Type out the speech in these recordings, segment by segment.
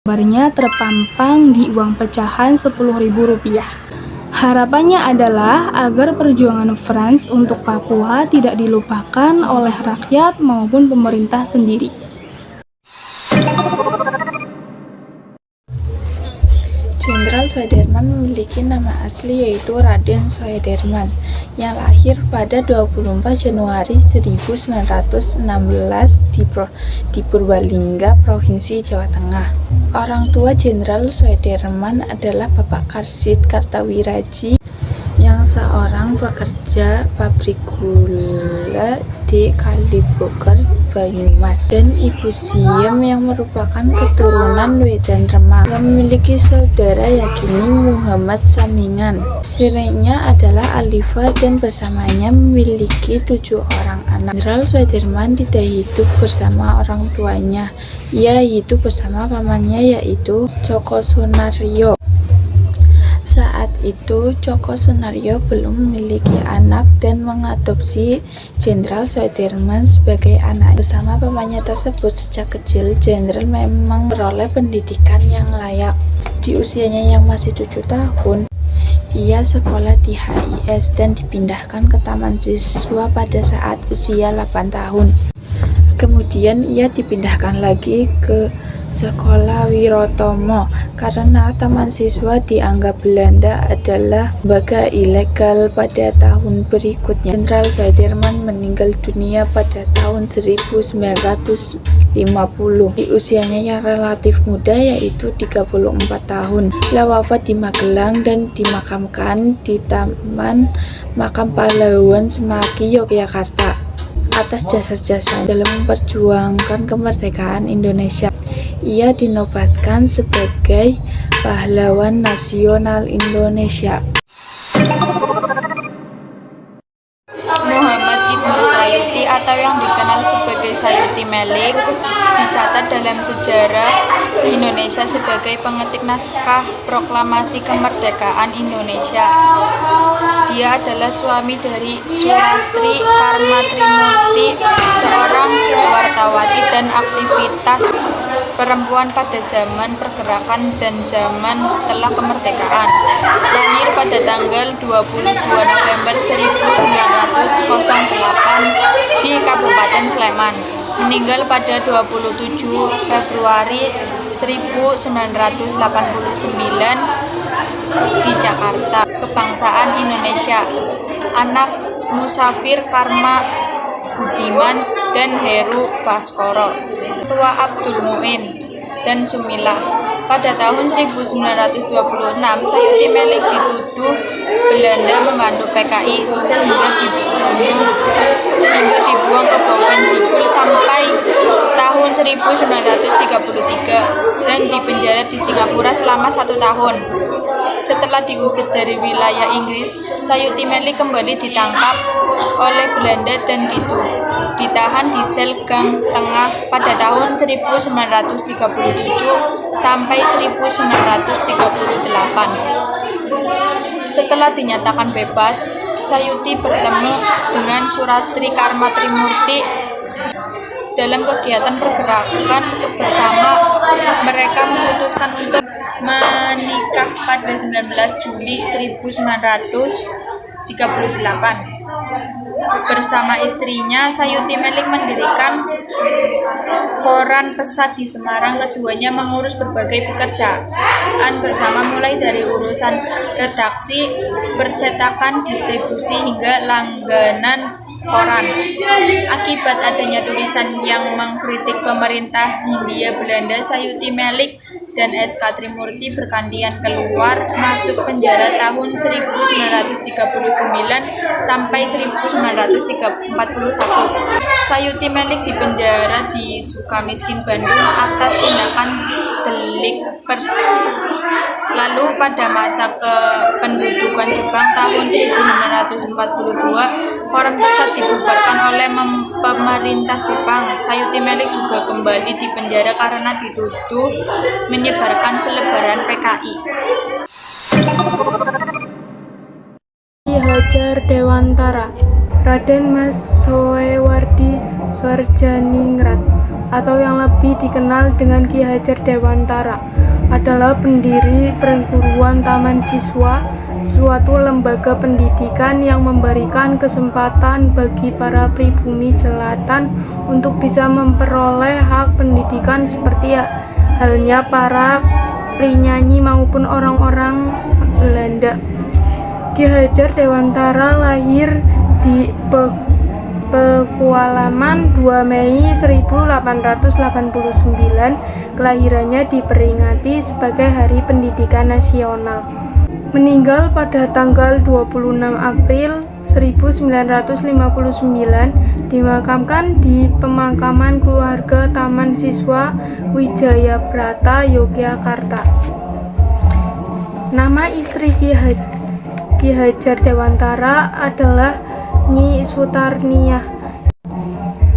Gambarnya terpampang di uang pecahan Rp10.000. Harapannya adalah agar perjuangan Frans untuk Papua tidak dilupakan oleh rakyat maupun pemerintah sendiri. Jenderal Soedirman memiliki nama asli yaitu Raden Soedirman yang lahir pada 24 Januari 1916 di Purbalingga, Provinsi Jawa Tengah. Orang tua Jenderal Soedirman adalah Bapak Karsid Kartawiraji yang seorang pekerja pabrik gula di Kalibogor, Banyumas, dan Ibu Siem yang merupakan keturunan Wedan Remang yang memiliki saudara yakini Muhammad Samingan. Istrinya adalah Alifa dan bersamanya memiliki 7 orang anak. Jenderal Soedirman tidak hidup bersama orang tuanya. Ia hidup bersama pamannya yaitu Coko Sunaryo. Saat itu, Coko Sunaryo belum memiliki anak dan mengadopsi Jenderal Soedirman sebagai anak. Bersama pamannya tersebut sejak kecil, Jenderal memang memperoleh pendidikan yang layak. Di usianya yang masih 7 tahun, ia sekolah di HIS dan dipindahkan ke taman siswa pada saat usia 8 tahun. Kemudian ia dipindahkan lagi ke Sekolah Wirotomo karena taman siswa dianggap Belanda adalah lembaga ilegal. Pada tahun berikutnya, Jenderal Soedirman meninggal dunia pada tahun 1950 di usianya yang relatif muda yaitu 34 tahun. Beliau wafat di Magelang dan dimakamkan di Taman Makam Pahlawan Semanggi, Yogyakarta atas jasa-jasa dalam memperjuangkan kemerdekaan Indonesia. Ia dinobatkan sebagai pahlawan nasional Indonesia. Muhammad Ibnu Sayuti atau yang dikenal sebagai Sayuti Melik dicatat dalam sejarah Indonesia sebagai pengetik naskah proklamasi kemerdekaan Indonesia. Dia adalah suami dari Sulastri Karma Trimurti, seorang wartawati dan aktivitas perempuan pada zaman pergerakan dan zaman setelah kemerdekaan. Lahir pada tanggal 22 November 1908 di Kabupaten Sleman. Meninggal pada 27 Februari 1989 di Jakarta. Kebangsaan Indonesia. Anak Musafir Karma Budiman dan Heru Baskoro. Tua Abdul Muin dan Sumila. Pada tahun 1926, Sayuti Melik dituduh Belanda membantu PKI sehingga dibuang ke Bougainville sampai tahun 1933 dan dipenjara di Singapura selama 1 tahun. Setelah diusir dari wilayah Inggris, Sayuti Melik kembali ditangkap oleh Belanda dan ditahan di sel Gang Tengah pada tahun 1937 sampai 1938. Setelah dinyatakan bebas, Sayuti bertemu dengan Sulastri Karma Trimurti dalam kegiatan pergerakan bersama. Mereka memutuskan untuk menikah pada 19 Juli 1938. Bersama istrinya, Sayuti Melik mendirikan koran Pesat di Semarang. Keduanya mengurus berbagai pekerjaan bersama, mulai dari urusan redaksi, percetakan, distribusi, hingga langganan koran. Akibat adanya tulisan yang mengkritik pemerintah Hindia Belanda, Sayuti Melik dan SK Trimurti bergantian keluar masuk penjara tahun 1939 sampai 1941. Sayuti Melik dipenjara di Sukamiskin, Bandung atas tindakan delik Lalu pada masa kependudukan Jepang tahun 1942, koran Pesat dibubarkan oleh pemerintah Jepang. Sayuti Melik juga kembali dipenjara karena dituduh menyebarkan selebaran PKI. Ki Hajar Dewantara, Raden Mas Soewardi Swarjaningrat, atau yang lebih dikenal dengan Ki Hajar Dewantara, adalah pendiri perguruan Taman Siswa, suatu lembaga pendidikan yang memberikan kesempatan bagi para pribumi selatan untuk bisa memperoleh hak pendidikan seperti halnya para penyanyi maupun orang-orang Belanda. Ki Hajar Dewantara lahir di Pakualaman 2 Mei 1889. Kelahirannya diperingati sebagai Hari Pendidikan Nasional. Meninggal pada tanggal 26 April 1959, dimakamkan di pemakaman keluarga Taman Siswa Wijayabrata, Yogyakarta. Nama istri Ki Hajar Dewantara adalah Nyi Sutarniah.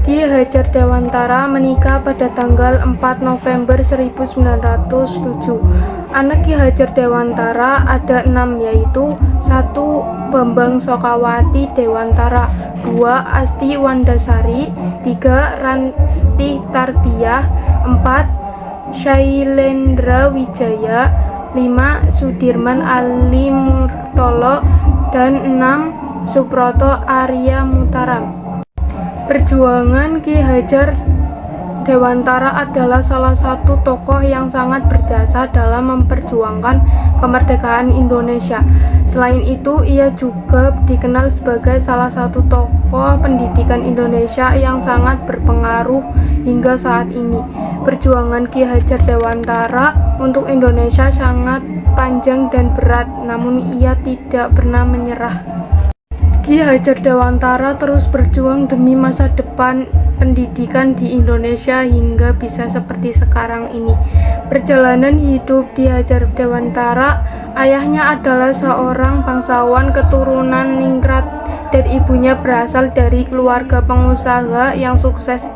Ki Hajar Dewantara menikah pada tanggal 4 November 1907. Anak Ki Hajar Dewantara ada 6, yaitu 1. Bambang Sokawati Dewantara, 2. Asti Wandasari, 3. Ranti Tarbiyah, 4. Shailendra Wijaya, 5. Sudirman Ali Murtolo, dan 6. Suproto Arya Mutaram. Perjuangan Ki Hajar Dewantara adalah salah satu tokoh yang sangat berjasa dalam memperjuangkan kemerdekaan Indonesia. Selain itu, ia juga dikenal sebagai salah satu tokoh pendidikan Indonesia yang sangat berpengaruh hingga saat ini. Perjuangan Ki Hajar Dewantara untuk Indonesia sangat panjang dan berat, namun ia tidak pernah menyerah. Ki Hajar Dewantara terus berjuang demi masa depan pendidikan di Indonesia hingga bisa seperti sekarang ini. Perjalanan hidup Ki Hajar Dewantara, ayahnya adalah seorang bangsawan keturunan ningrat dan ibunya berasal dari keluarga pengusaha yang sukses